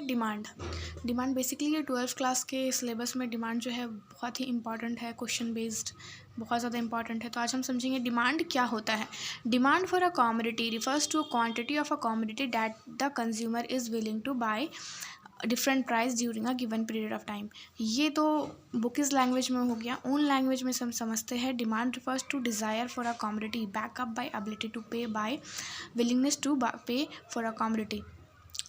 Demand. Demand basically ये 12th class के syllabus में डिमांड जो है बहुत ही इंपॉर्टेंट है, क्वेश्चन बेस्ड बहुत ज़्यादा इंपॉर्टेंट है। तो आज हम समझेंगे डिमांड क्या होता है। Demand for a commodity refers to a quantity of a commodity that the consumer is willing to buy different price during a given period of time. ये तो बुकिस लैंग्वेज में हो गया। ओन लैंग्वेज में हम समझते हैं demand refers to desire for a commodity backup by ability to pay by willingness to pay for a commodity.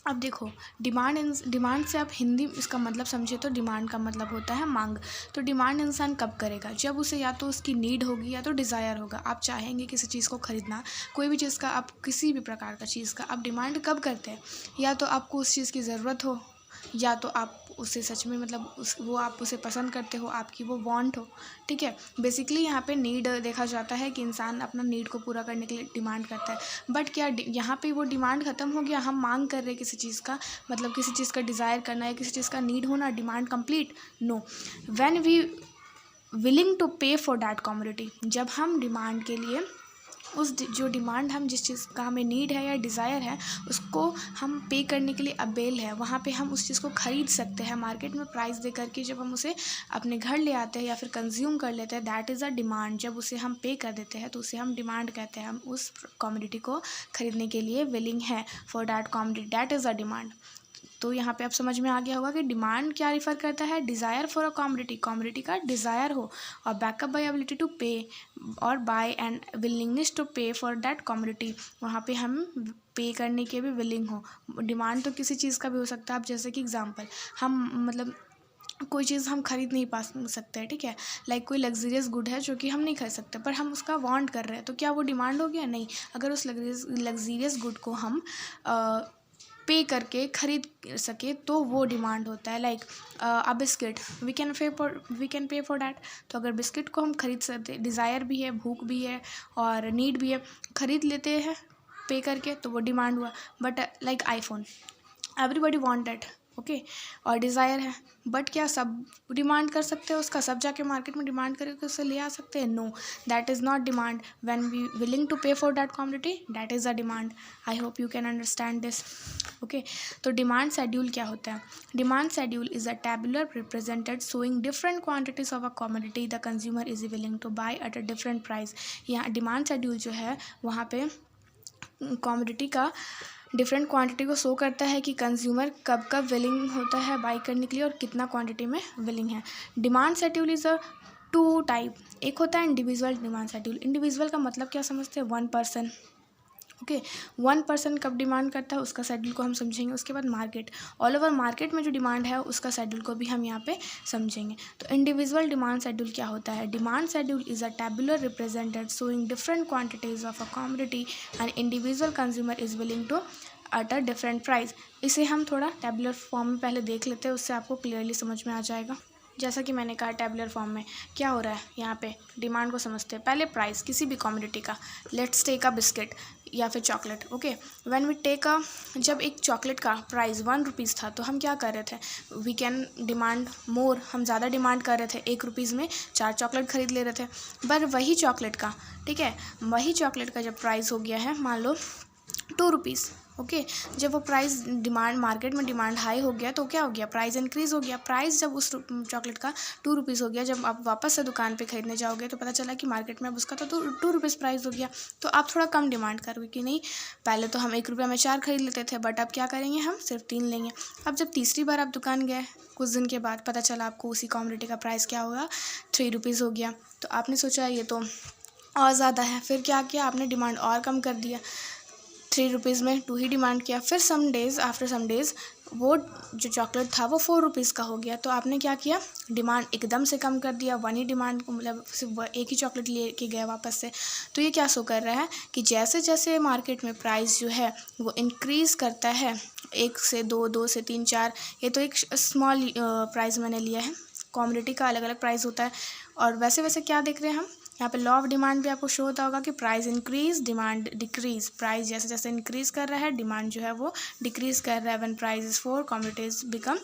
अब देखो डिमांड से आप हिंदी इसका मतलब समझे तो डिमांड का मतलब होता है मांग। तो डिमांड इंसान कब करेगा? जब उसे या तो उसकी नीड होगी या तो डिज़ायर होगा। आप चाहेंगे किसी चीज़ को ख़रीदना, कोई भी चीज़ का, आप किसी भी प्रकार का चीज़ का आप डिमांड कब करते हैं? या तो आपको उस चीज़ की ज़रूरत हो, या तो आप उसे सच में मतलब वो आप उसे पसंद करते हो, आपकी वो वांट हो। ठीक है, बेसिकली यहाँ पे नीड देखा जाता है कि इंसान अपना नीड को पूरा करने के लिए डिमांड करता है। बट क्या यहाँ पे वो डिमांड ख़त्म हो गया? हम मांग कर रहे हैं किसी चीज़ का, मतलब किसी चीज़ का डिज़ायर करना है, किसी चीज़ का नीड होना, demand complete? No. When we willing to pay for that commodity, जब हम डिमांड के लिए जो डिमांड हम जिस चीज़ का हमें नीड है या डिज़ायर है उसको हम पे करने के लिए अवेल है, वहाँ पे हम उस चीज़ को ख़रीद सकते हैं मार्केट में प्राइस दे करके। जब हम उसे अपने घर ले आते हैं या फिर कंज्यूम कर लेते हैं, दैट इज़ अ डिमांड। जब उसे हम पे कर देते हैं तो उसे हम डिमांड कहते हैं। हम उस कमोडिटी को ख़रीदने के लिए विलिंग है for that commodity, that is a demand. तो यहाँ पे आप समझ में आ गया होगा कि डिमांड क्या रिफ़र करता है? Desire for a commodity, commodity का डिज़ायर हो, और बैकअप बाय एबिलिटी टू पे और bye and willingness to pay for that commodity, वहाँ पे हम पे करने के भी विलिंग हो। डिमांड तो किसी चीज़ का भी हो सकता है। आप जैसे कि एग्जांपल, हम मतलब कोई चीज़ हम खरीद नहीं पा सकते हैं, ठीक है, लाइक कोई लग्जरियस गुड है जो कि हम नहीं खरीद सकते पर हम उसका वांट कर रहे हैं, तो क्या वो डिमांड हो गया? नहीं। अगर उस लग्जरियस गुड को हम पे करके ख़रीद सके तो वो डिमांड होता है। Like a biscuit, we can pay for that. तो अगर बिस्किट को हम खरीद सकते, डिज़ायर भी है, भूख भी है और नीड भी है, ख़रीद लेते हैं पे करके, तो वो डिमांड हुआ। But like iPhone, everybody want that, okay, और डिज़ायर है, बट क्या सब डिमांड कर सकते हैं उसका? सब जाके मार्केट में डिमांड करके उससे ले आ सकते हैं? No, that is not demand. When we willing to pay for that commodity, that is a demand. I hope you can understand this, okay. तो डिमांड शेड्यूल क्या होता है? Demand schedule is a tabular represented showing different quantities of a commodity the consumer is willing to buy at a different price. यहाँ demand schedule जो है वहाँ पे commodity का डिफरेंट क्वांटिटी को शो करता है कि कंज्यूमर कब कब विलिंग होता है बाई करने के लिए और कितना क्वांटिटी में विलिंग है। Demand schedule is a two type. एक होता है इंडिविजुअल डिमांड शेड्यूल। इंडिविजुअल का मतलब क्या समझते हैं? One person, okay. One person कब डिमांड करता है उसका शेड्यूल को हम समझेंगे। उसके बाद मार्केट, ऑल ओवर मार्केट में जो डिमांड है उसका शेड्यूल को भी हम यहाँ पे समझेंगे। तो इंडिविजुअल डिमांड शेड्यूल क्या होता है? Demand schedule is a tabular represented showing different quantities of a commodity and individual consumer is willing to at a different price. इसे हम थोड़ा टेबुलर फॉर्म में पहले देख लेते हैं, उससे आपको क्लियरली समझ में आ जाएगा। जैसा कि मैंने कहा टेबुलर फॉर्म में क्या हो रहा है, यहाँ पे डिमांड को समझते हैं। पहले प्राइस किसी भी कमोडिटी का, लेट्स टेक अ बिस्किट या फिर chocolate, okay. When we take a, जब एक चॉकलेट का प्राइस 1 रुपीज़ था तो हम क्या कर रहे थे? वी कैन डिमांड मोर, हम ज़्यादा डिमांड कर रहे थे। 1 रुपीज़ में 4 चॉकलेट खरीद ले रहे थे। पर वही चॉकलेट का, ठीक है, वही चॉकलेट का जब प्राइस हो गया है मान लो 2 रुपीज़, ओके, जब वो प्राइस डिमांड मार्केट में डिमांड हाई हो गया तो क्या हो गया? प्राइस इंक्रीज़ हो गया। प्राइस जब उस चॉकलेट का 2 रुपीज़ हो गया, जब आप वापस से दुकान पे ख़रीदने जाओगे तो पता चला कि मार्केट में अब उसका तो 2 रुपीज़ प्राइस हो गया। तो आप थोड़ा कम डिमांड करोगे कि नहीं, पहले तो हम 1 रुपये में 4 खरीद लेते थे, बट अब क्या करेंगे? हम सिर्फ 3 लेंगे। अब जब तीसरी बार आप दुकान गए, कुछ दिन के बाद पता चला आपको उसी कमोडिटी का प्राइस क्या होगा? 3 रुपीज़ हो गया। तो आपने सोचा ये तो और ज़्यादा है, फिर क्या किया आपने? डिमांड और कम कर दिया। 3 रुपीज़ में 2 ही डिमांड किया। फिर आफ्टर सम डेज़ वो जो चॉकलेट था वो 4 रुपीज़ का हो गया। तो आपने क्या किया? डिमांड एकदम से कम कर दिया। 1 ही डिमांड को, मतलब सिर्फ एक ही चॉकलेट ले के गया वापस से। तो ये क्या शो कर रहा है कि जैसे जैसे मार्केट में प्राइस जो है वो इंक्रीज़ करता है, 1 से 2, 2 से 3, 4, ये तो एक स्मॉल प्राइस मैंने लिया है, कमोडिटी का अलग अलग प्राइस होता है। और वैसे वैसे क्या देख रहे हैं हम यहाँ पे? लॉ ऑफ डिमांड भी आपको शो होता होगा कि price increase demand decrease. Price जैसे जैसे इंक्रीज कर रहा है, डिमांड जो है वो डिक्रीज कर रहा है। When price is 4 commodities become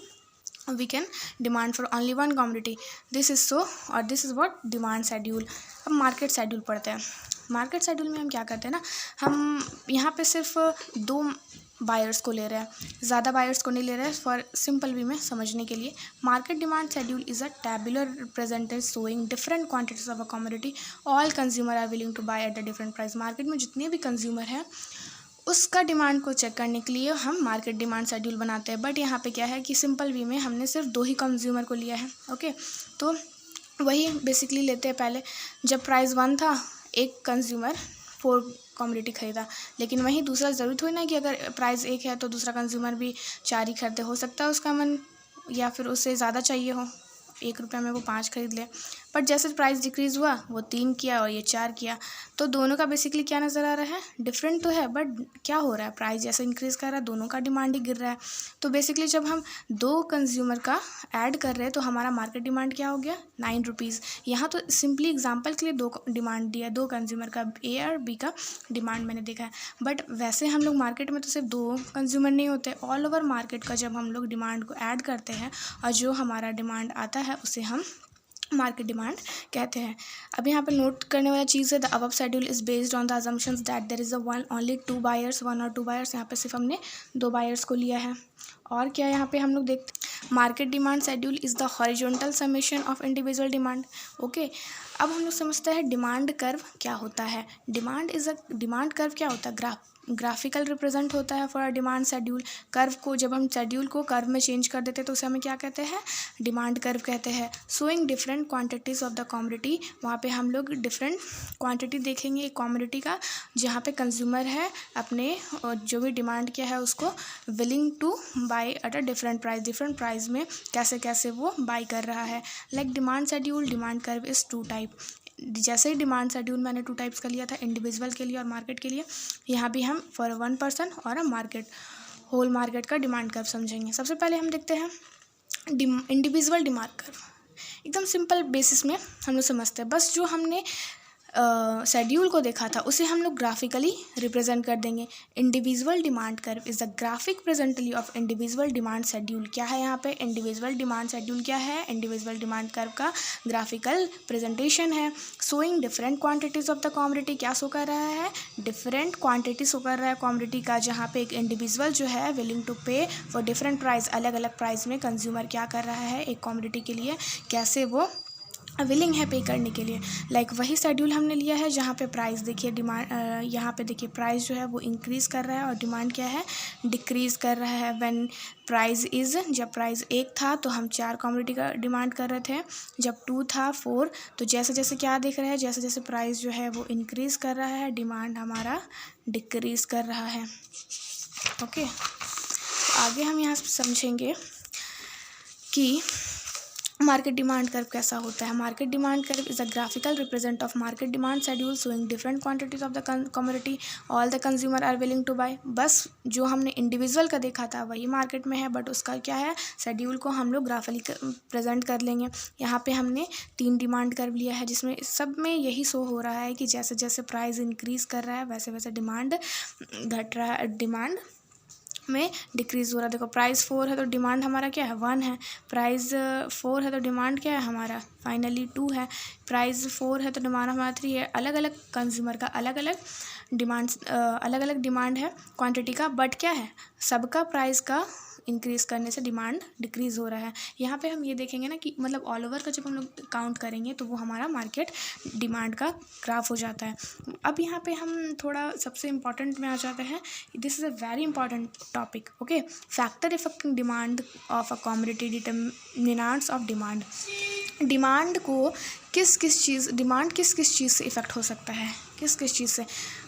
we can demand for only 1 commodity, this is so, और this is what demand schedule. अब मार्केट शेड्यूल पढ़ते हैं। मार्केट शेड्यूल में हम क्या करते हैं ना, हम यहाँ पे सिर्फ 2 बायर्स को ले रहे हैं, ज़्यादा बायर्स को नहीं ले रहे हैं। फॉर सिंपल वे में समझने के लिए, market demand schedule is a tabular representation showing different quantities of a commodity all consumer are willing to buy at a different price. Market में जितने भी कंज्यूमर हैं उसका डिमांड को चेक करने के लिए हम मार्केट डिमांड शेड्यूल बनाते हैं। बट यहाँ पे क्या है कि सिंपल वे में हमने सिर्फ 2 ही कंज्यूमर को लिया है। ओके, तो वही बेसिकली लेते हैं। पहले जब प्राइस 1 था, एक कंज्यूमर 4 कमोडिटी खरीदा, लेकिन वहीं दूसरा ज़रूरी थोड़ी ना कि अगर प्राइस 1 है तो दूसरा कंज्यूमर भी 4 ही खरीदे। हो सकता है उसका मन या फिर उससे ज़्यादा चाहिए हो, 1 रुपये में वो 5 खरीद ले। बट जैसे प्राइस डिक्रीज़ हुआ वो 3 किया और ये 4 किया, तो दोनों का बेसिकली क्या नज़र आ रहा है, डिफरेंट तो है बट क्या हो रहा है, प्राइस जैसे इंक्रीज़ कर रहा है दोनों का डिमांड ही गिर रहा है। तो बेसिकली जब हम 2 कंज्यूमर का ऐड कर रहे हैं तो हमारा मार्केट डिमांड क्या हो गया, 9 रुपीज़। यहाँ तो सिंपली एग्जांपल के लिए 2 डिमांड दिया, 2 कंज्यूमर का, ए और बी का डिमांड मैंने देखा है। बट वैसे हम लोग मार्केट में तो सिर्फ 2 कंज्यूमर नहीं होते, ऑल ओवर मार्केट का जब हम लोग डिमांड को ऐड करते हैं और जो हमारा डिमांड आता है उसे हम मार्केट डिमांड कहते हैं। अब यहाँ पे नोट करने वाला चीज़ है, the above schedule is based on the assumptions that there is a one only 2 buyers, 1 और 2 बायर्स। यहाँ पे सिर्फ हमने 2 बायर्स को लिया है। और क्या यहाँ पे हम लोग देखते, market demand schedule is the horizontal summation of individual demand. Okay, अब हम लोग समझते हैं डिमांड कर्व क्या होता है। डिमांड कर्व क्या होता है, ग्राफिकल रिप्रेजेंट होता है फॉर डिमांड शेड्यूल। कर्व को जब हम शेड्यूल को कर्व में चेंज कर देते हैं तो उसे हमें क्या कहते हैं, डिमांड कर्व कहते हैं। Showing different quantities of the commodity, वहाँ पे हम लोग डिफरेंट क्वांटिटी देखेंगे एक कमोडिटी का, जहाँ पे कंज्यूमर है अपने जो भी डिमांड किया है उसको willing to buy at a different price में कैसे कैसे वो बाई कर रहा है। Like demand schedule, demand curve is 2 type. जैसे ही डिमांड शेड्यूल मैंने 2 टाइप्स का लिया था, इंडिविजुअल के लिए और मार्केट के लिए, यहाँ भी हम फॉर 1 पर्सन और अ मार्केट, होल मार्केट का डिमांड कर्व समझेंगे। सबसे पहले हम देखते हैं इंडिविजुअल डिमांड कर्व। एकदम सिंपल बेसिस में हम लोग समझते हैं, बस जो हमने शेड्यूल को देखा था उसे हम लोग ग्राफिकली रिप्रेजेंट कर देंगे। Individual demand curve is the graphic presently of individual demand schedule. क्या है यहाँ पे, इंडिविजुअल डिमांड शेड्यूल क्या है, इंडिविजुअल डिमांड कर्व का ग्राफिकल प्रेजेंटेशन है। Showing different quantities of the commodity, क्या शो कर रहा है, डिफरेंट क्वांटिटी शो कर रहा है कमोडिटी का, जहाँ पे एक इंडिविजुअल जो है willing to pay for different price, अलग अलग प्राइस में कंज्यूमर क्या कर रहा है एक कमोडिटी के लिए, कैसे वो विलिंग है पे करने के लिए। लाइक वही शेड्यूल हमने लिया है जहाँ पे प्राइस देखिए, डिमांड यहाँ पे देखिए प्राइस जो है वो इंक्रीज़ कर रहा है और डिमांड क्या है, डिक्रीज़ कर रहा है। व्हेन प्राइस इज़, जब प्राइस 1 था तो हम 4 कमोडिटी का डिमांड कर रहे थे, जब 2 था 4, तो जैसे जैसे क्या देख रहे हैं, जैसे जैसे प्राइस जो है वो इंक्रीज़ कर रहा है, डिमांड हमारा डिक्रीज़ कर रहा है। ओके, आगे हम यहाँ समझेंगे कि मार्केट डिमांड कर्व कैसा होता है। Market demand curve is a graphical represent of market demand schedule showing different quantities of the commodity all the consumer are willing to buy. बस जो हमने इंडिविजुअल का देखा था वही मार्केट में है, बट उसका क्या है, शेड्यूल को हम लोग ग्राफिकली प्रेजेंट कर लेंगे। यहाँ पे हमने 3 डिमांड कर्व लिया है जिसमें सब में यही शो हो रहा है कि जैसे जैसे प्राइस इंक्रीज़ कर रहा है वैसे वैसे डिमांड घट रहा है, डिमांड में डिक्रीज़ हो रहा है। देखो प्राइस 4 है तो डिमांड हमारा क्या है, 1 है। प्राइस 4 है तो डिमांड क्या है हमारा, फाइनली 2 है। प्राइस 4 है तो डिमांड हमारा 3 है। अलग अलग कंज्यूमर का अलग अलग डिमांड है क्वांटिटी का, बट क्या है, सबका प्राइस का इंक्रीज़ करने से डिमांड डिक्रीज़ हो रहा है। यहाँ पे हम ये देखेंगे ना कि मतलब ऑल ओवर का जब हम लोग काउंट करेंगे तो वो हमारा मार्केट डिमांड का ग्राफ हो जाता है। अब यहाँ पे हम थोड़ा सबसे इम्पॉर्टेंट में आ जाते हैं, this is a very important topic. Okay, factor affecting demand of a commodity, determinants of demand. Demand को किस किस चीज़ से इफ़ेक्ट हो सकता है, किस किस चीज़ से।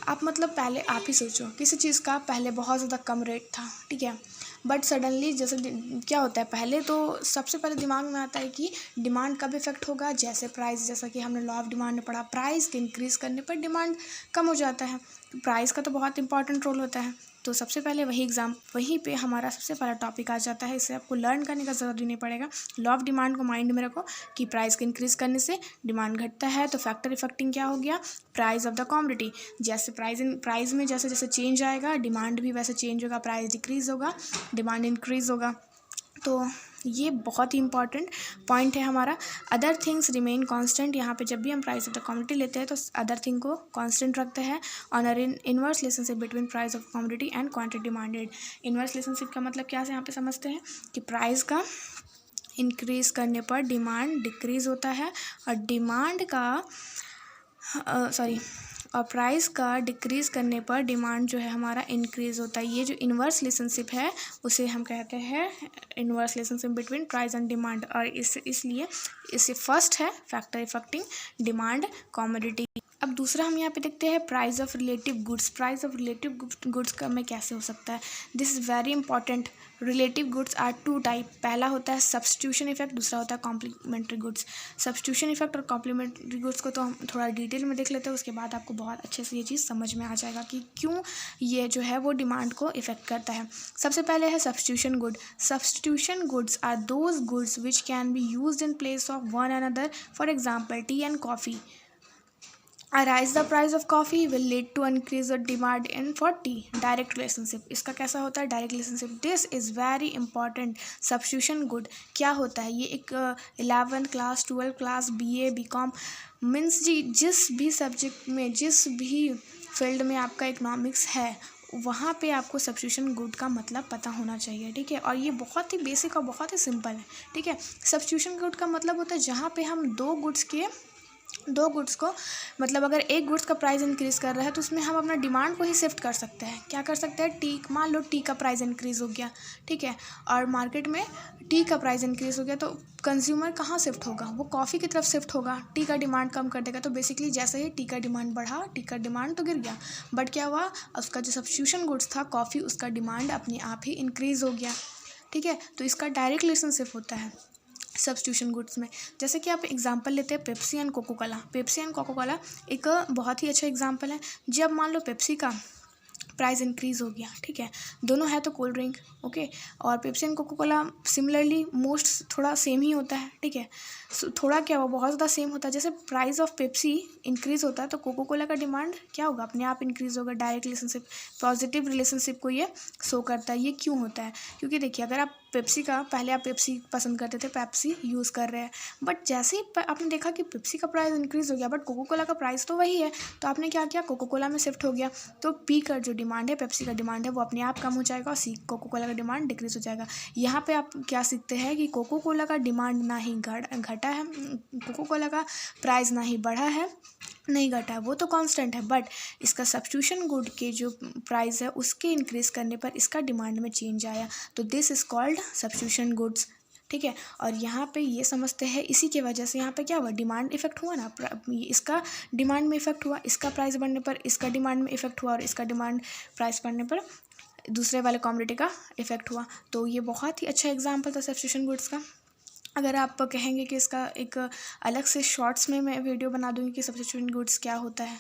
आप मतलब पहले आप ही सोचो, किसी चीज़ का पहले बहुत ज़्यादा कम रेट था, ठीक है, बट सडनली जैसे क्या होता है, पहले तो सबसे पहले दिमाग में आता है कि डिमांड कब इफेक्ट होगा, जैसे प्राइस, जैसा कि हमने लॉ ऑफ डिमांड में पढ़ा, प्राइस के इंक्रीज़ करने पर डिमांड कम हो जाता है। तो प्राइस का तो बहुत इंपॉर्टेंट रोल होता है। तो सबसे पहले वहीं पे हमारा सबसे पहला टॉपिक आ जाता है। इसे आपको लर्न करने का ज़रूरत नहीं पड़ेगा। लॉ ऑफ डिमांड को माइंड में रखो कि प्राइस के इंक्रीज़ करने से डिमांड घटता है, तो फैक्टर इफेक्टिंग क्या हो गया, प्राइस ऑफ द कमोडिटी। जैसे प्राइस में जैसे जैसे चेंज आएगा डिमांड भी वैसे चेंज होगा, प्राइस डिक्रीज़ होगा, डिमांड इंक्रीज़ होगा। तो ये बहुत ही इंपॉर्टेंट पॉइंट है हमारा। अदर थिंग्स रिमेन कांस्टेंट, यहाँ पे जब भी हम प्राइस ऑफ द कमोडिटी लेते हैं तो अदर थिंग को कांस्टेंट रखते हैं। On uh inverse relationship between price of commodity and quantity demanded. Inverse relationship का मतलब क्या है यहाँ पे समझते हैं कि प्राइस का इंक्रीज करने पर डिमांड डिक्रीज होता है और डिमांड का और प्राइस का डिक्रीज़ करने पर डिमांड जो है हमारा इंक्रीज़ होता है। ये जो इन्वर्स रिलेशनशिप है उसे हम कहते हैं inverse relationship between price and demand, और इसलिए इसे फर्स्ट है फैक्टर इफेक्टिंग डिमांड कमोडिटी। अब दूसरा हम यहाँ पे देखते हैं price of relative goods. Price of relative goods का में कैसे हो सकता है, this is very important. Relative goods are two type, पहला होता है सब्स्टिट्यूशन इफेक्ट, दूसरा होता है कॉम्प्लीमेंट्री गुड्स। सब्स्टिट्यूशन इफेक्ट और कॉम्प्लीमेंट्री गुड्स को तो हम थोड़ा डिटेल में देख लेते हैं, उसके बाद आपको बहुत अच्छे से ये चीज़ समझ में आ जाएगा कि क्यों ये जो है वो डिमांड को इफेक्ट करता है। सबसे पहले है substitution good. Substitution goods are those goods which can be used in place of one another. For example tea and coffee. A rise the price of coffee will lead to increase the demand in for tea. Direct relationship, इसका कैसा होता है direct relationship. This is very important. Substitution good क्या होता है, ये एक 11th class 12th class BA BCom means जी जिस भी सब्जेक्ट में जिस भी फील्ड में आपका इकोनॉमिक्स है वहाँ पे आपको सब्स्टिट्यूशन गुड का मतलब पता होना चाहिए, ठीक है। और ये बहुत ही बेसिक और बहुत ही सिंपल है, ठीक है। सब्स्टिट्यूशन गुड का मतलब होता है जहाँ पे हम दो गुड्स को मतलब अगर एक गुड्स का प्राइस इंक्रीज़ कर रहा है तो उसमें हम अपना डिमांड को ही शिफ्ट कर सकते हैं। क्या कर सकते हैं, टी मान लो टी का प्राइस इंक्रीज़ हो गया, ठीक है, और मार्केट में टी का प्राइस इंक्रीज़ हो गया तो कंज्यूमर कहाँ शिफ्ट होगा, वो कॉफ़ी की तरफ शिफ्ट होगा। टी का डिमांड कम कर देगा, तो बेसिकली जैसे ही टी का डिमांड बढ़ा टी का डिमांड तो गिर गया, बट क्या हुआ उसका जो सब्स्टिट्यूशन गुड्स था कॉफ़ी, उसका डिमांड अपने आप ही इंक्रीज़ हो गया, ठीक है। तो इसका डायरेक्ट रिलेशनशिप होता है सब्स्टिट्यूशन गुड्स में। जैसे कि आप एग्जांपल लेते हैं Pepsi and Coca Cola. Pepsi and Coca Cola एक बहुत ही अच्छा एग्जांपल है। जब मान लो पेप्सी का प्राइस इंक्रीज़ हो गया, ठीक है, दोनों है तो कोल्ड ड्रिंक, ओके, और Pepsi and Coca Cola similarly most थोड़ा सेम ही होता है, ठीक है। थोड़ा क्या हुआ, बहुत ज़्यादा सेम होता है। जैसे प्राइस ऑफ पेप्सी इंक्रीज़ होता है तो कोको कोला का डिमांड क्या होगा, अपने आप इंक्रीज़ होगा। डायरेक्ट रिलेशनशिप, पॉजिटिव रिलेशनशिप को ये शो करता है। ये क्यों होता है, क्योंकि देखिए अगर आप पेप्सी का पहले आप पेप्सी पसंद करते थे, पेप्सी यूज़ कर रहे हैं, बट जैसे ही आपने देखा कि पेप्सी का प्राइस इंक्रीज़ हो गया बट कोको कोला का प्राइस तो वही है, तो आपने क्या किया, कोको कोला में शिफ्ट हो गया। तो पी का जो डिमांड है, पेप्सी का डिमांड है, वो अपने आप कम हो जाएगा और सी कोको कोला का डिमांड डिक्रीज़ हो जाएगा। यहाँ पे आप क्या सीखते हैं कि कोको कोला का डिमांड ना ही घटा है, कोको कोला का प्राइस ना ही बढ़ा है नहीं घटा है, वो तो कांस्टेंट है, बट इसका सब्स्टिट्यूशन गुड के जो प्राइस है उसके इंक्रीज़ करने पर इसका डिमांड में चेंज आया, तो this is called substitution goods, ठीक है। और यहाँ पे ये समझते हैं इसी के वजह से यहाँ पे क्या हुआ, डिमांड इफेक्ट हुआ ना, इसका डिमांड में इफेक्ट हुआ, इसका प्राइस बढ़ने पर इसका डिमांड में इफेक्ट हुआ, और इसका डिमांड प्राइस बढ़ने पर दूसरे वाले कमोडिटी का इफेक्ट हुआ। तो ये बहुत ही अच्छा एग्जाम्पल था सब्स्टिट्यूशन गुड्स का। अगर आप कहेंगे कि इसका एक अलग से शॉर्ट्स में मैं वीडियो बना दूँगी कि सब्स्टिट्यूशन गुड्स क्या होता है,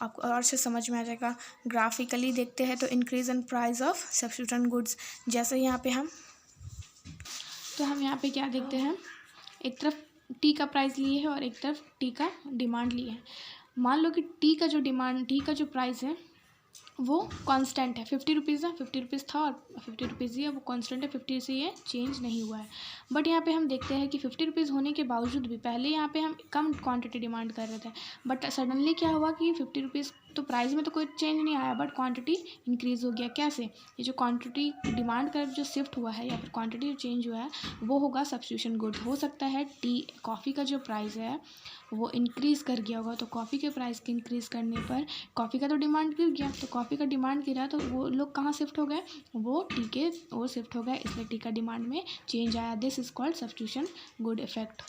आपको और अच्छे समझ में आ जाएगा। ग्राफिकली देखते हैं तो increase in price of substitution goods, जैसे यहाँ पे हम यहाँ पे क्या देखते हैं, एक तरफ टी का प्राइस लिए है और एक तरफ टी का डिमांड लिए है। मान लो कि टी का जो प्राइस है वो कांस्टेंट है, 50 रुपीज़ है, 50 रुपीज़ था और 50 रुपीज़ ही है, वो कांस्टेंट है, 50 से ये चेंज नहीं हुआ है। बट यहाँ पे हम देखते हैं कि 50 रुपीज़ होने के बावजूद भी पहले यहाँ पे हम कम क्वांटिटी डिमांड कर रहे थे, बट सडनली क्या हुआ कि 50 रुपीज़ तो प्राइस में तो कोई चेंज नहीं आया, बट क्वांटिटी इंक्रीज़ हो गया। कैसे, ये जो क्वांटिटी डिमांड का जो शिफ्ट हुआ है या फिर क्वांटिटी जो चेंज हुआ है वो होगा सब्स्टिट्यूशन गुड। हो सकता है टी कॉफ़ी का जो प्राइस है वो इंक्रीज़ कर गया होगा, तो कॉफ़ी के प्राइस के इंक्रीज़ करने पर कॉफ़ी का तो डिमांड गिर गया, तो कॉफ़ी का डिमांड गिरा तो वो लोग कहाँ शिफ्ट हो गए, वो टी के और शिफ्ट हो गए, इसलिए टी का डिमांड में चेंज आया। This is called substitution good effect,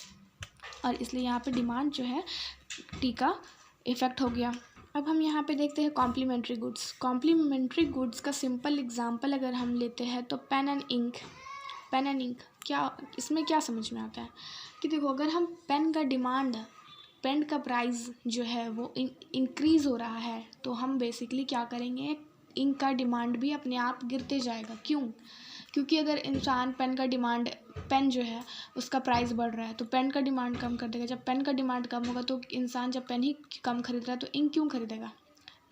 और इसलिए यहाँ पे डिमांड जो है टी का इफेक्ट हो गया। अब हम यहाँ पे देखते हैं कॉम्प्लीमेंट्री गुड्स। कॉम्प्लीमेंट्री गुड्स का सिंपल एग्जांपल अगर हम लेते हैं तो pen and ink. Pen and ink क्या, इसमें क्या समझ में आता है कि देखो अगर हम पेन का प्राइस जो है वो इंक्रीज़ हो रहा है तो हम बेसिकली क्या करेंगे, इंक का डिमांड भी अपने आप गिरते जाएगा। क्यों, क्योंकि अगर इंसान पेन जो है उसका प्राइस बढ़ रहा है तो पेन का डिमांड कम कर देगा। जब पेन का डिमांड कम होगा तो इंसान जब पेन ही कम खरीद रहा है तो इंक क्यों खरीदेगा,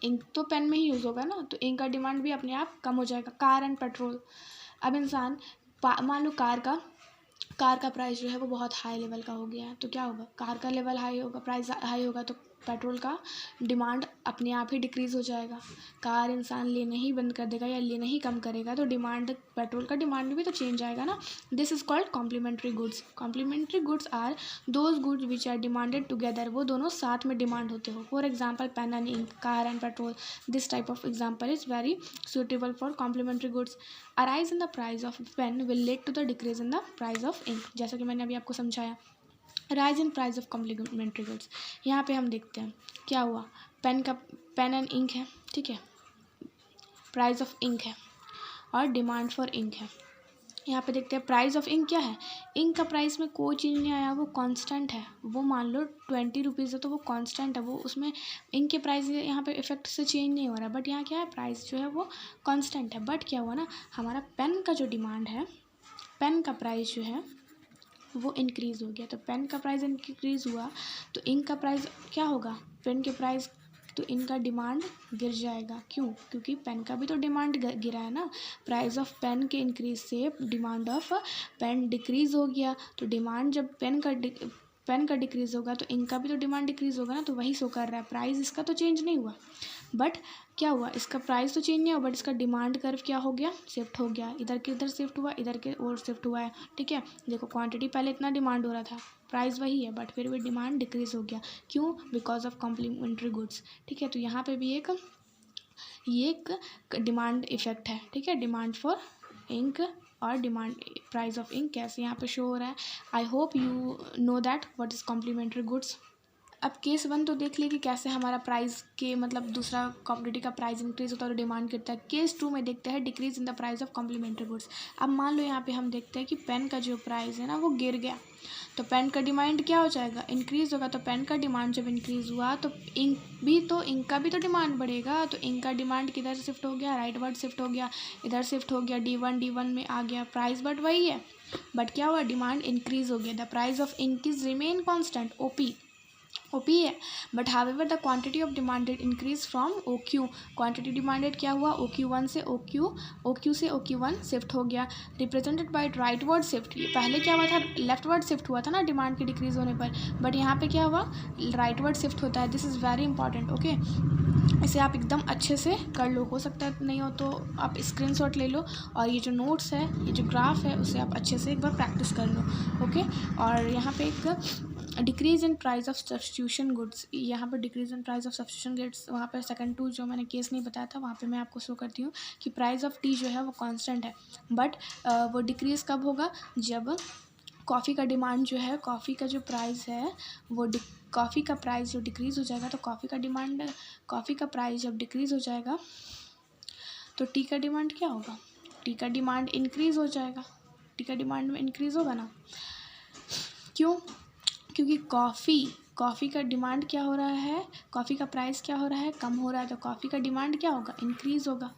इंक तो पेन में ही यूज़ होगा ना, तो इंक का डिमांड भी अपने आप कम हो जाएगा। कार एंड पेट्रोल, अब इंसान मान लो कार का कार का प्राइस जो है वो बहुत हाई लेवल का हो गया है, तो क्या होगा, कार का लेवल हाई होगा, प्राइस हाई होगा तो पेट्रोल का डिमांड अपने आप ही डिक्रीज़ हो जाएगा। कार इंसान लेना ही बंद कर देगा या लेना ही कम करेगा तो डिमांड, पेट्रोल का डिमांड भी तो चेंज आएगा ना। This is called complementary goods. Complementary goods are those goods which are demanded together, वो दोनों साथ में डिमांड होते हो। For example pen and ink, car and petrol, this type of example is very suitable for complementary goods. A rise in the price of pen will lead to the decrease in the price of ink, जैसा कि मैंने अभी आपको समझाया। Rise in price of complementary goods, यहाँ पे हम देखते हैं क्या हुआ, पेन एंड इंक है, ठीक है, प्राइस ऑफ इंक है और डिमांड फॉर इंक है। यहाँ पे देखते हैं प्राइस ऑफ इंक क्या है, इंक का प्राइस में कोई चेंज नहीं आया, वो कांस्टेंट है। वो मान लो 20 रुपीज़ है तो वो कांस्टेंट है, वो उसमें इंक के प्राइस यहाँ पे इफेक्ट से चेंज नहीं हो रहा है। बट यहाँ क्या है, प्राइस जो है वो कांस्टेंट है। बट क्या हुआ ना, हमारा पेन का जो डिमांड है, पेन का प्राइस जो है वो इंक्रीज़ हो गया। तो पेन का प्राइस इंक्रीज़ हुआ तो इंक का प्राइस क्या होगा, पेन के प्राइस, तो इनका डिमांड गिर जाएगा। क्यों, क्योंकि पेन का भी तो डिमांड गिरा है ना। प्राइस ऑफ पेन के इंक्रीज से डिमांड ऑफ पेन डिक्रीज़ हो गया। तो डिमांड जब पेन का डिक्रीज़ होगा तो इंक का भी तो डिमांड डिक्रीज़ होगा ना। तो वही शो कर रहा है, प्राइस इसका तो चेंज नहीं हुआ, बट क्या हुआ, इसका प्राइस तो चेंज नहीं हुआ बट इसका डिमांड कर्व क्या हो गया, शिफ्ट हो गया। इधर के इधर शिफ्ट हुआ, इधर के और शिफ्ट हुआ है, ठीक है। देखो क्वांटिटी पहले इतना डिमांड हो रहा था, प्राइस वही है बट फिर भी डिमांड डिक्रीज़ हो गया। क्यों, बिकॉज ऑफ कॉम्प्लीमेंट्री गुड्स, ठीक है। तो यहाँ पे भी ये एक डिमांड इफेक्ट है, ठीक है, डिमांड फॉर इंक और डिमांड प्राइस ऑफ इंक कैसे यहाँ पे शो हो रहा है। I hope you know that what is complementary goods. अब केस 1 तो देख लिए कि कैसे हमारा प्राइस के मतलब दूसरा कॉमोडिटी का प्राइस इंक्रीज होता है और डिमांड गिरता है। केस 2 में देखते हैं decrease in the price of complementary goods. अब मान लो यहाँ पे हम देखते हैं कि पेन का जो प्राइस है ना वो गिर गया, तो पेन का डिमांड क्या हो जाएगा, इंक्रीज़ होगा। तो पेन का डिमांड जब इंक्रीज़ हुआ तो इंक का भी तो डिमांड बढ़ेगा। तो इंक का डिमांड किधर शिफ्ट हो गया, राइट वर्ड शिफ्ट हो गया, इधर शिफ्ट हो गया, D1 में आ गया। प्राइस बट वही है, बट क्या हुआ, डिमांड इंक्रीज़ हो गया। The price of ink is remain constant, OP है, but however the quantity of demanded increase from OQ। क्वांटिटी डिमांडेड क्या हुआ, OQ1 से OQ से OQ1 शिफ्ट हो गया, represented by right word shift. ये पहले क्या हुआ था, लेफ्ट वर्ड शिफ्ट हुआ था ना डिमांड के डिक्रीज होने पर, बट यहाँ पे क्या हुआ, राइट वर्ड शिफ्ट होता है। This is very important, okay. इसे आप एकदम अच्छे से कर लो, हो सकता है नहीं हो तो आप स्क्रीनशॉट ले लो और ये जो नोट्स है, ये जो ग्राफ है, उसे आप अच्छे से एक बार प्रैक्टिस कर लो, ओके। और यहाँ पे एक decrease in price of substitution goods, यहाँ पर decrease in price of substitution goods, वहाँ पर सेकंड 2 जो मैंने केस नहीं बताया था वहाँ पे मैं आपको शो करती हूँ कि प्राइस ऑफ टी जो है वो कांस्टेंट है, बट वो डिक्रीज़ कब होगा, जब कॉफ़ी का डिमांड जो है, कॉफ़ी का जो प्राइस है वो कॉफ़ी का प्राइस जो डिक्रीज़ हो जाएगा, तो कॉफ़ी का प्राइस जब डिक्रीज़ हो जाएगा तो टी का डिमांड क्या होगा, टी का डिमांड इंक्रीज़ हो जाएगा। टी का डिमांड में इंक्रीज़ होगा ना, क्यों, क्योंकि कॉफ़ी का डिमांड क्या हो रहा है, कॉफ़ी का प्राइस क्या हो रहा है, कम हो रहा है, तो कॉफ़ी का डिमांड क्या होगा, इंक्रीज़ होगा।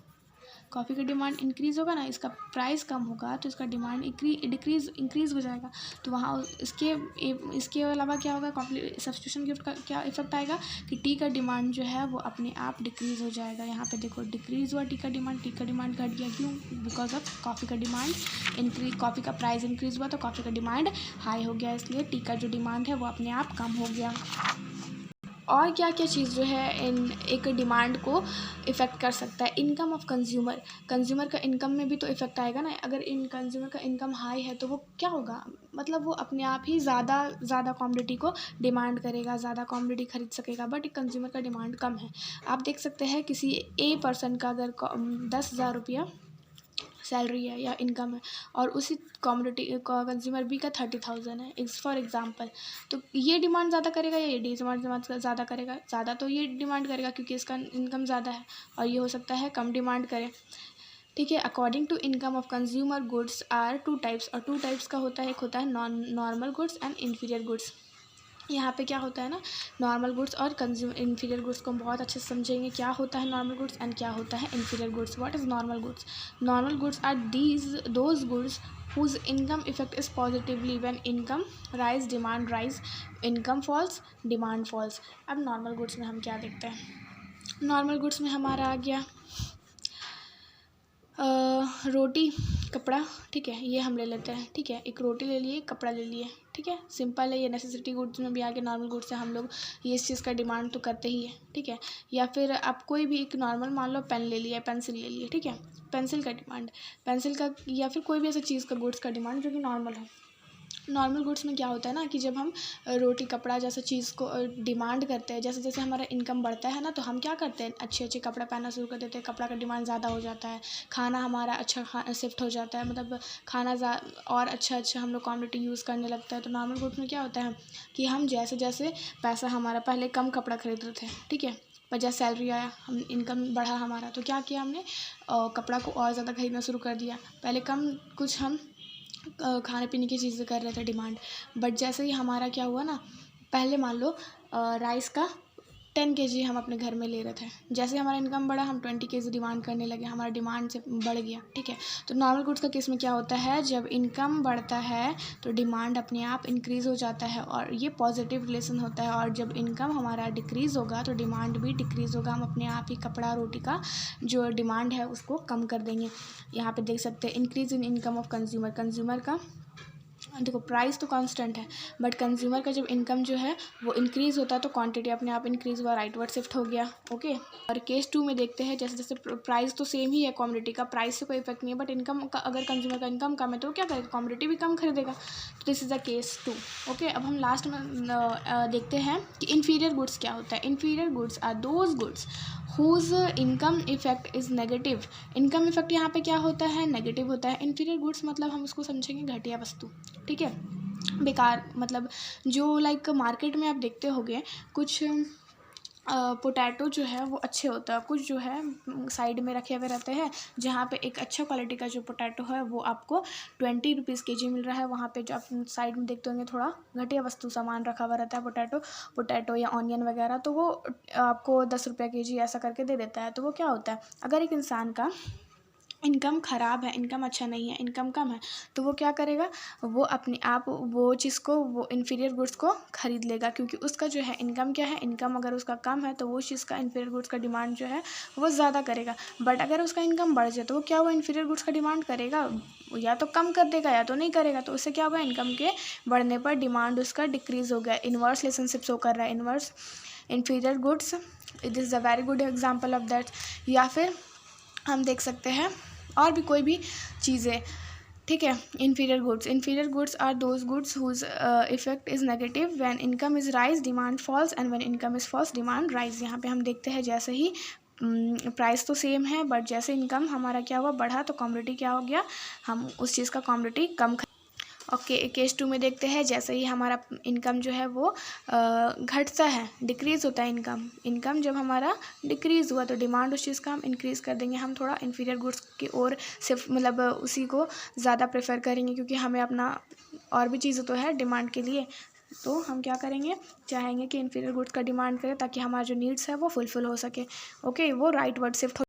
कॉफ़ी का डिमांड इंक्रीज़ होगा ना, इसका प्राइस कम होगा तो इसका डिमांड इंक्रीज़ हो जाएगा। तो वहाँ इसके अलावा क्या होगा, सब्स्टिट्यूशन गिफ्ट का क्या इफेक्ट आएगा कि टी का डिमांड जो है वो अपने आप डिक्रीज़ हो जाएगा। यहाँ पे देखो डिक्रीज़ हुआ टी का डिमांड घट गया, क्यों, बिकॉज ऑफ कॉफ़ी का डिमांड कॉफ़ी का प्राइस इंक्रीज़ हुआ तो कॉफ़ी का डिमांड हाई हो गया, इसलिए टी का जो डिमांड है वो अपने आप कम हो गया। और क्या क्या चीज़ जो है इन एक डिमांड को इफ़ेक्ट कर सकता है, इनकम ऑफ कंज्यूमर का इनकम में भी तो इफ़ेक्ट आएगा ना। अगर इन कंज्यूमर का इनकम हाई है तो वो क्या होगा, मतलब वो अपने आप ही ज़्यादा कॉमोडिटी को डिमांड करेगा, ज़्यादा कॉमोडिटी खरीद सकेगा। बट एक कंज्यूमर का डिमांड कम है, आप देख सकते हैं किसी ए पर्सन का अगर 10,000 रुपया सैलरी है या इनकम है और उसी कॉमोडिटी कंज्यूमर बी का 30,000 है फॉर एग्जांपल, तो ये डिमांड ज़्यादा करेगा या ये डिमांड ज़्यादा करेगा, ज़्यादा तो ये डिमांड करेगा क्योंकि इसका इनकम ज़्यादा है, और ये हो सकता है कम डिमांड करे, ठीक है। According to income of consumer goods are 2 types, और 2 टाइप्स का होता है, एक होता है normal goods and inferior goods. यहाँ पे क्या होता है ना, नॉर्मल गुड्स और इन्फीरियर गुड्स को हम बहुत अच्छे से समझेंगे, क्या होता है नॉर्मल गुड्स एंड क्या होता है inferior goods. What is normal goods, normal goods are those goods whose income effect is positively when income rise demand rise, income falls demand falls। अब नॉर्मल गुड्स में हम क्या देखते हैं, नॉर्मल गुड्स में हमारा आ गया रोटी कपड़ा, ठीक है, ये हम ले लेते हैं, ठीक है, एक रोटी ले लिए, कपड़ा ले लिए, ठीक है, सिंपल है ये, नेसेसिटी गुड्स में भी आगे नॉर्मल गुड्स से हम लोग ये इस चीज़ का डिमांड तो करते ही है, ठीक है। या फिर आप कोई भी एक नॉर्मल मान लो पेन ले लिया, पेंसिल ले लिए, ठीक है, पेंसिल का डिमांड, पेंसिल का, या फिर कोई भी ऐसा चीज़ का गुड्स का डिमांड जो कि नॉर्मल है। नॉर्मल गुड्स में क्या होता है ना कि जब हम रोटी कपड़ा जैसे चीज़ को डिमांड करते हैं, जैसे जैसे हमारा इनकम बढ़ता है ना, तो हम क्या करते हैं, अच्छे अच्छे कपड़ा पहनना शुरू कर देते हैं, कपड़ा का डिमांड ज़्यादा हो जाता है, खाना हमारा अच्छा शिफ्ट हो जाता है, मतलब खाना और अच्छा अच्छा हम लोग क्वांटिटी यूज़ करने लगता है। तो नॉर्मल गुड्स में क्या होता है कि हम जैसे जैसे पैसा हमारा, पहले कम कपड़ा खरीदते थे, ठीक है, पर जैसे सैलरी आया, हम इनकम बढ़ा हमारा, तो क्या किया हमने, कपड़ा को और ज़्यादा खरीदना शुरू कर दिया। पहले कम कुछ हम खाने पीने की चीज़ें कर रहे थे डिमांड, बट जैसे ही हमारा क्या हुआ ना, पहले मान लो राइस का 10 kg हम अपने घर में ले रहे थे, जैसे हमारा इनकम बढ़ा हम 20 kg डिमांड करने लगे, हमारा डिमांड से बढ़ गया, ठीक है। तो नॉर्मल गुड्स का केस में क्या होता है, जब इनकम बढ़ता है तो डिमांड अपने आप इंक्रीज़ हो जाता है, और ये पॉजिटिव रिलेशन होता है, और जब इनकम हमारा डिक्रीज़ होगा तो डिमांड भी डिक्रीज़ होगा, हम अपने आप ही कपड़ा रोटी का जो डिमांड है उसको कम कर देंगे। यहाँ पे देख सकते हैं increase in income of consumer, consumer का देखो प्राइस तो कांस्टेंट है, बट कंज्यूमर का जब इनकम जो है वो इंक्रीज़ होता है तो क्वांटिटी अपने आप इंक्रीज़ हुआ, राइटवर्ड शिफ्ट हो गया, ओके। और केस 2 में देखते हैं, जैसे जैसे प्राइस तो सेम ही है, कमोडिटी का प्राइस से कोई इफेक्ट नहीं है, बट इनकम का अगर कंज्यूमर का इनकम कम है तो क्या करेगा, कमोडिटी भी कम खरीदेगा। तो this is the case 2, okay. अब हम लास्ट में देखते हैं कि इन्फीरियर गुड्स क्या होता है। Inferior goods are those goods whose income effect is negative. Income effect यहाँ पे क्या होता है, नेगेटिव होता है। इन्फीरियर गुड्स मतलब हम उसको समझेंगे घटिया वस्तु, ठीक है, बेकार, मतलब जो लाइक मार्केट में आप देखते होंगे कुछ पोटैटो जो है वो अच्छे होता है, कुछ जो है साइड में रखे हुए रहते हैं, जहाँ पे एक अच्छा क्वालिटी का जो पोटैटो है वो आपको 20 रुपीज़ kg मिल रहा है, वहाँ पे जो आप साइड में देखते होंगे थोड़ा घटिया वस्तु सामान रखा हुआ रहता है, पोटैटो या ऑनियन वगैरह, तो वो आपको 10 रुपये kg ऐसा करके दे देता है। तो वो क्या होता है, अगर एक इंसान का इनकम ख़राब है, इनकम अच्छा नहीं है, इनकम कम है, तो वो क्या करेगा, वो अपने आप वो चीज़ को, वो इन्फीरियर गुड्स को ख़रीद लेगा, क्योंकि उसका जो है इनकम क्या है, इनकम अगर उसका कम है तो वो चीज़ का इन्फीरियर गुड्स का डिमांड जो है वो ज़्यादा करेगा। बट अगर उसका इनकम बढ़ जाए तो वो क्या हुआ, इन्फीरियर गुड्स का डिमांड करेगा, या तो कम कर देगा या तो नहीं करेगा। तो उससे क्या होगा, इनकम के बढ़ने पर डिमांड उसका डिक्रीज़ हो गया, इन्वर्स रिलेशनशिप शो कर रहा है, inverse inferior goods, it is a very good example of that. या फिर हम देख सकते हैं और भी कोई भी चीज़ें, ठीक है। Inferior goods are those goods whose effect is negative, when income is rise demand falls, and when income is falls demand rise. यहाँ पे हम देखते हैं जैसे ही प्राइस तो सेम है, बट जैसे इनकम हमारा क्या हुआ, बढ़ा, तो कमोडिटी क्या हो गया, हम उस चीज़ का कमोडिटी कम। ओके, केस 2 में देखते हैं, जैसे ही हमारा इनकम जो है वो घटता है, डिक्रीज़ होता है इनकम जब हमारा डिक्रीज़ हुआ तो डिमांड उस चीज़ का हम इंक्रीज़ कर देंगे, हम थोड़ा इन्फीरियर गुड्स की ओर सिर्फ मतलब उसी को ज़्यादा प्रेफर करेंगे, क्योंकि हमें अपना और भी चीज़ें तो है डिमांड के लिए, तो हम क्या करेंगे, चाहेंगे कि इन्फीरियर गुड्स का डिमांड करें ताकि हमारा जो नीड्स है वो फुलफ़िल हो सके, ओके, वो राइट वर्ड शिफ्ट